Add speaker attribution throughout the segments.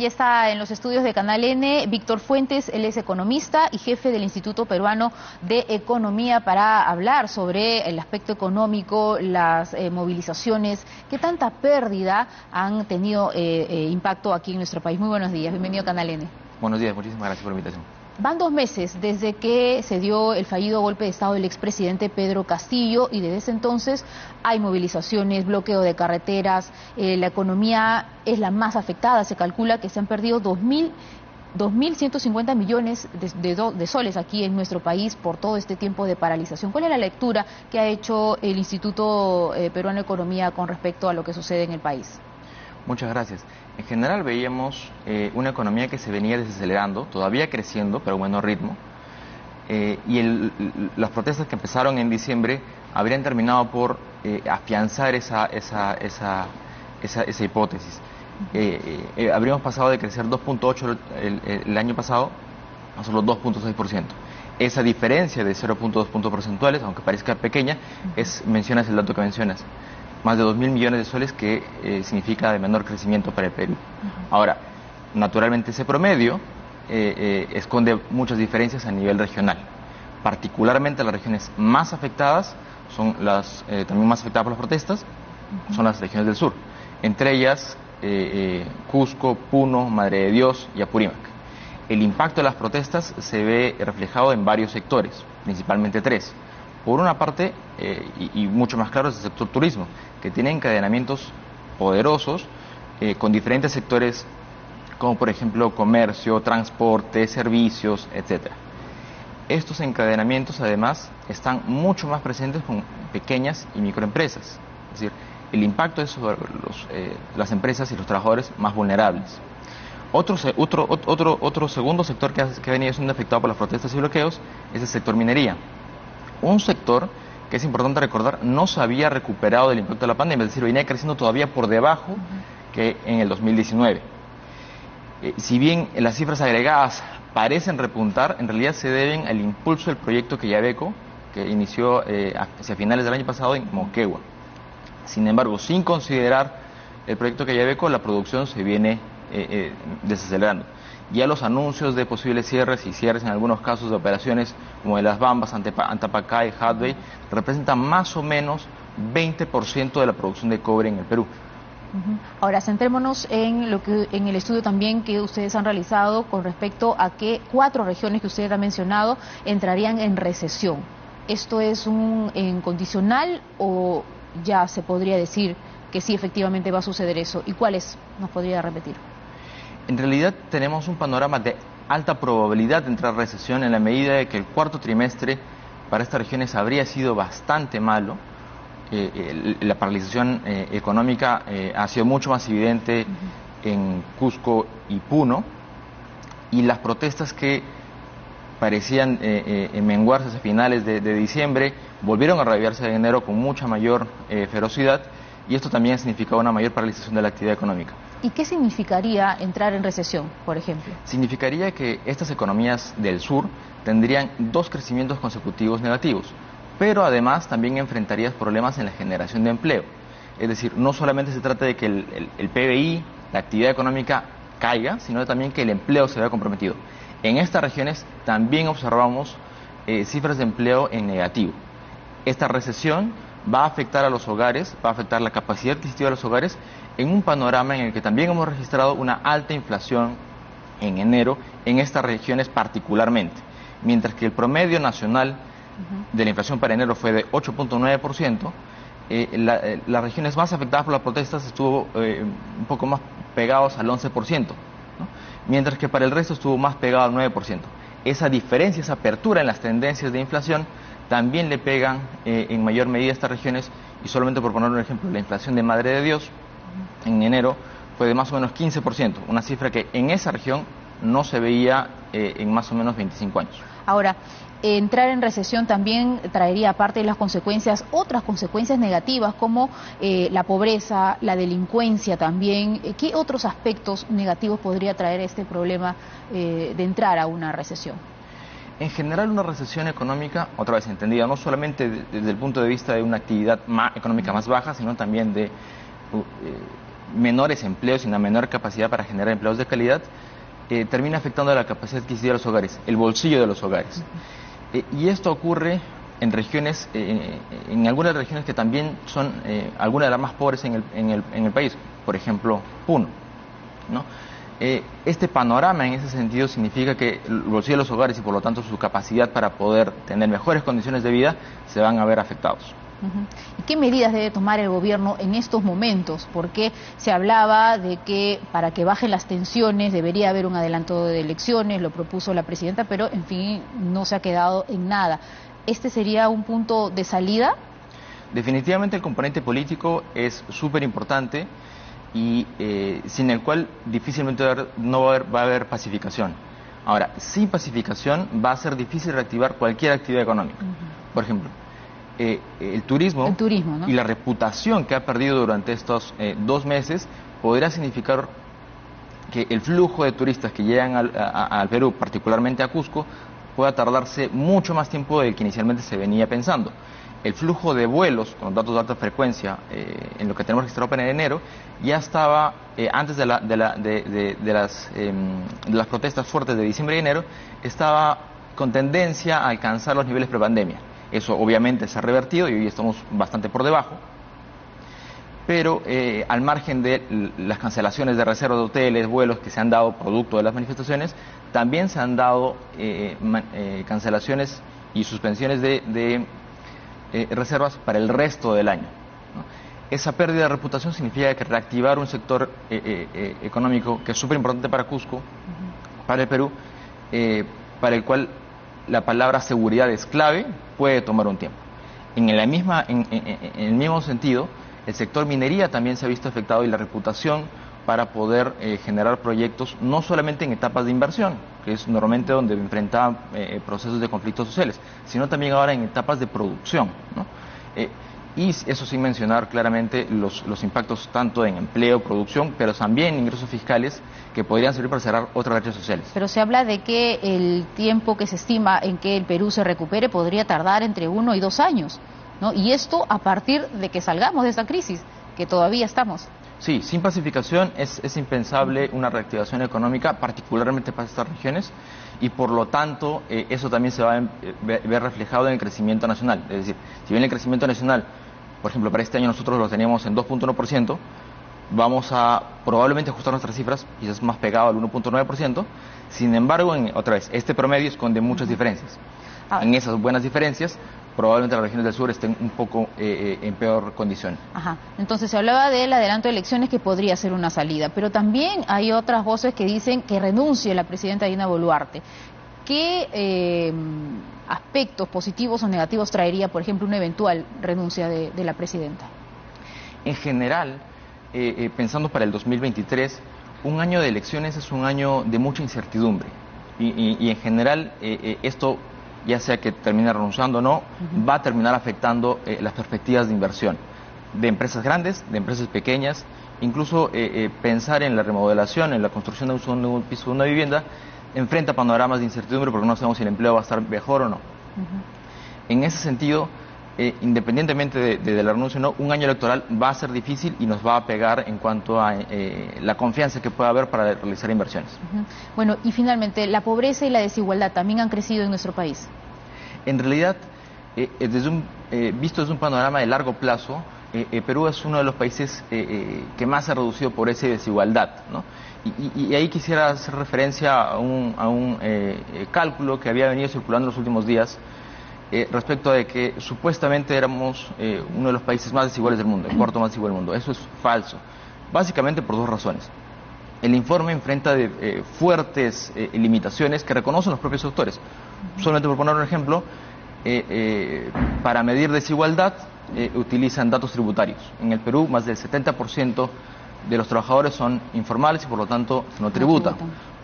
Speaker 1: Ya está en los estudios de Canal N Víctor Fuentes, él es economista y jefe del Instituto Peruano de Economía, para hablar sobre el aspecto económico, las movilizaciones, qué tanta pérdida han tenido impacto aquí en nuestro país. Muy buenos días, bienvenido a Canal N.
Speaker 2: Buenos días, muchísimas gracias por la invitación.
Speaker 1: Van 2 meses desde que se dio el fallido golpe de Estado del expresidente Pedro Castillo y desde ese entonces hay movilizaciones, bloqueo de carreteras, la economía es la más afectada. Se calcula que se han perdido 2.150 millones de soles aquí en nuestro país por todo este tiempo de paralización. ¿Cuál es la lectura que ha hecho el Instituto Peruano de Economía con respecto a lo que sucede en el país?
Speaker 2: Muchas gracias. En general veíamos una economía que se venía desacelerando, todavía creciendo, pero a menor ritmo, y las protestas que empezaron en diciembre habrían terminado por afianzar esa hipótesis. Habríamos pasado de crecer 2.8 el año pasado a solo 2.6%. Esa diferencia de 0.2 puntos porcentuales, aunque parezca pequeña, mencionas el dato que mencionas. Más de 2.000 millones de soles, que significa de menor crecimiento para el Perú. Ahora, naturalmente ese promedio esconde muchas diferencias a nivel regional. Particularmente las regiones más afectadas, son las también más afectadas por las protestas, son las regiones del sur. Entre ellas, Cusco, Puno, Madre de Dios y Apurímac. El impacto de las protestas se ve reflejado en varios sectores, principalmente 3. Por una parte, y mucho más claro, es el sector turismo, que tiene encadenamientos poderosos con diferentes sectores, como por ejemplo comercio, transporte, servicios, etc. Estos encadenamientos además están mucho más presentes con pequeñas y microempresas. Es decir, el impacto es sobre las empresas y los trabajadores más vulnerables. Otro segundo sector que ha venido siendo afectado por las protestas y bloqueos es el sector minería. Un sector que, es importante recordar, no se había recuperado del impacto de la pandemia, es decir, venía creciendo todavía por debajo que en el 2019. Si bien las cifras agregadas parecen repuntar, en realidad se deben al impulso del proyecto Quellaveco, que inició hacia finales del año pasado en Moquegua. Sin embargo, sin considerar el proyecto Quellaveco, la producción se viene desacelerando. Ya los anuncios de posibles cierres y cierres en algunos casos de operaciones como de Las Bambas, Antapacá y Hadley representan más o menos 20% de la producción de cobre en el Perú.
Speaker 1: Ahora, centrémonos en el estudio también que ustedes han realizado con respecto a que 4 regiones que usted ha mencionado entrarían en recesión. ¿Esto es un condicional o ya se podría decir que sí efectivamente va a suceder eso? ¿Y cuáles nos podría repetir?
Speaker 2: En realidad tenemos un panorama de alta probabilidad de entrar en recesión en la medida de que el cuarto trimestre para estas regiones habría sido bastante malo. La paralización económica ha sido mucho más evidente en Cusco y Puno, y las protestas que parecían menguarse a finales de diciembre volvieron a reavivarse en enero con mucha mayor ferocidad, y esto también ha significado una mayor paralización de la actividad económica.
Speaker 1: ¿Y qué significaría entrar en recesión, por ejemplo?
Speaker 2: Significaría que estas economías del sur tendrían 2 crecimientos consecutivos negativos, pero además también enfrentarían problemas en la generación de empleo. Es decir, no solamente se trata de que el PBI, la actividad económica, caiga, sino también que el empleo se vea comprometido. En estas regiones también observamos cifras de empleo en negativo. Esta recesión va a afectar a los hogares, va a afectar la capacidad adquisitiva de los hogares, en un panorama en el que también hemos registrado una alta inflación en enero en estas regiones particularmente, mientras que el promedio nacional de la inflación para enero fue de 8.9%, las regiones más afectadas por las protestas estuvo un poco más pegados al 11%, ¿no? Mientras que para el resto estuvo más pegado al 9%. Esa diferencia, esa apertura en las tendencias de inflación también le pegan en mayor medida a estas regiones, y solamente por poner un ejemplo, la inflación de Madre de Dios en enero fue de más o menos 15%, una cifra que en esa región no se veía en más o menos 25 años.
Speaker 1: Ahora, entrar en recesión también traería, aparte de las consecuencias, otras consecuencias negativas como la pobreza, la delincuencia también. ¿Qué otros aspectos negativos podría traer este problema de entrar a una recesión?
Speaker 2: En general, una recesión económica, otra vez entendida, no solamente desde el punto de vista de una actividad económica más baja, sino también de menores empleos y una menor capacidad para generar empleos de calidad, termina afectando la capacidad adquisitiva de los hogares, el bolsillo de los hogares. Y esto ocurre en regiones, en algunas regiones que también son algunas de las más pobres en el país, por ejemplo, Puno, ¿no? Este panorama en ese sentido significa que el bolsillo de los hogares y por lo tanto su capacidad para poder tener mejores condiciones de vida se van a ver afectados.
Speaker 1: ¿Y qué medidas debe tomar el gobierno en estos momentos? Porque se hablaba de que para que bajen las tensiones debería haber un adelanto de elecciones, lo propuso la presidenta, pero en fin no se ha quedado en nada. ¿Este sería un punto de salida?
Speaker 2: Definitivamente el componente político es súper importante y sin el cual difícilmente va a haber pacificación. Ahora, sin pacificación va a ser difícil reactivar cualquier actividad económica. Por ejemplo, el turismo,
Speaker 1: ¿no?
Speaker 2: Y la reputación que ha perdido durante estos 2 meses podría significar que el flujo de turistas que llegan al Perú, particularmente a Cusco, pueda tardarse mucho más tiempo del que inicialmente se venía pensando. El flujo de vuelos con datos de alta frecuencia, en lo que tenemos registrado para enero, ya estaba, antes de las protestas fuertes de diciembre y enero, estaba con tendencia a alcanzar los niveles prepandemia. Eso obviamente se ha revertido y hoy estamos bastante por debajo, pero al margen de las cancelaciones de reservas de hoteles, vuelos que se han dado producto de las manifestaciones, también se han dado cancelaciones y suspensiones de reservas para el resto del año, ¿no? Esa pérdida de reputación significa que reactivar un sector económico que es súper importante para Cusco, para el Perú, para el cual la palabra seguridad es clave, puede tomar un tiempo. En el mismo sentido, el sector minería también se ha visto afectado y la reputación para poder generar proyectos no solamente en etapas de inversión, que es normalmente donde enfrentaban procesos de conflictos sociales, sino también ahora en etapas de producción, ¿no? Y eso sin mencionar claramente los impactos tanto en empleo, producción, pero también en ingresos fiscales que podrían servir para cerrar otras brechas sociales.
Speaker 1: Pero se habla de que el tiempo que se estima en que el Perú se recupere podría tardar entre 1 y 2 años, ¿no? Y esto a partir de que salgamos de esta crisis, que todavía estamos.
Speaker 2: Sí, sin pacificación es impensable una reactivación económica, particularmente para estas regiones, y por lo tanto eso también se va a ver reflejado en el crecimiento nacional. Es decir, si bien el crecimiento nacional, por ejemplo, para este año nosotros lo teníamos en 2.1%, vamos a probablemente ajustar nuestras cifras, quizás más pegado al 1.9%, sin embargo, otra vez, este promedio esconde muchas diferencias. En esas buenas diferencias, probablemente las regiones del sur estén un poco en peor condición.
Speaker 1: Ajá. Entonces se hablaba del adelanto de elecciones que podría ser una salida, pero también hay otras voces que dicen que renuncie la presidenta Dina Boluarte. ¿Qué aspectos positivos o negativos traería, por ejemplo, una eventual renuncia de la presidenta?
Speaker 2: En general, pensando para el 2023, un año de elecciones es un año de mucha incertidumbre y en general esto, ya sea que termine renunciando o no, va a terminar afectando las perspectivas de inversión de empresas grandes, de empresas pequeñas, incluso pensar en la remodelación, en la construcción de un segundo piso de una vivienda, enfrenta panoramas de incertidumbre porque no sabemos si el empleo va a estar mejor o no. En ese sentido, independientemente de la renuncia o no, un año electoral va a ser difícil y nos va a pegar en cuanto a la confianza que pueda haber para realizar inversiones.
Speaker 1: Bueno, y finalmente, ¿la pobreza y la desigualdad también han crecido en nuestro país?
Speaker 2: En realidad, visto desde un panorama de largo plazo, Perú es uno de los países que más ha reducido pobreza y desigualdad, ¿no? Y ahí quisiera hacer referencia a un cálculo que había venido circulando en los últimos días respecto de que supuestamente éramos uno de los países más desiguales del mundo, el cuarto más desigual del mundo. Eso es falso, básicamente por 2 razones. El informe enfrenta fuertes limitaciones que reconocen los propios autores. Solamente por poner un ejemplo, para medir desigualdad utilizan datos tributarios. En el Perú más del 70% de los trabajadores son informales y por lo tanto no tributan.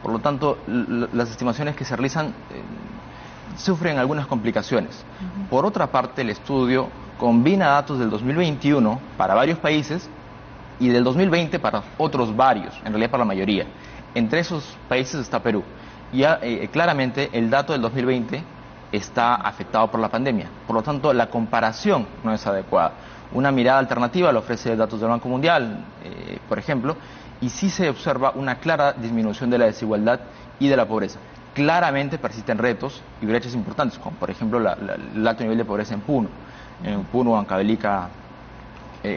Speaker 2: Por lo tanto, las estimaciones que se realizan sufren algunas complicaciones. Por otra parte, el estudio combina datos del 2021 para varios países y del 2020 para otros varios, en realidad para la mayoría. Entre esos países está Perú. Ya claramente el dato del 2020 está afectado por la pandemia. Por lo tanto, la comparación no es adecuada. Una mirada alternativa le ofrece datos del Banco Mundial, por ejemplo, y sí se observa una clara disminución de la desigualdad y de la pobreza. Claramente persisten retos y brechas importantes, como por ejemplo el alto nivel de pobreza en Puno, Huancavelica,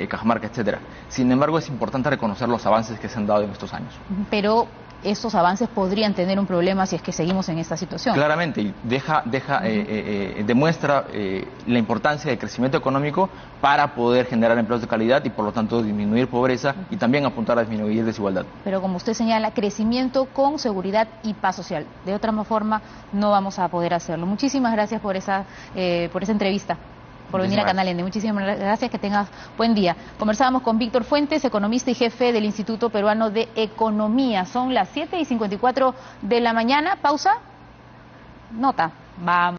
Speaker 2: Cajamarca, etcétera. Sin embargo, es importante reconocer los avances que se han dado en estos años.
Speaker 1: Pero estos avances podrían tener un problema si es que seguimos en esta situación.
Speaker 2: Claramente, y demuestra la importancia del crecimiento económico para poder generar empleos de calidad y por lo tanto disminuir pobreza y también apuntar a disminuir desigualdad.
Speaker 1: Pero como usted señala, crecimiento con seguridad y paz social. De otra forma no vamos a poder hacerlo. Muchísimas gracias por esa entrevista, por venir a Canal N. Muchísimas gracias, que tengas buen día. Conversábamos con Víctor Fuentes, economista y jefe del Instituto Peruano de Economía. Son las 7:54 de la mañana. Pausa. Nota. Vamos.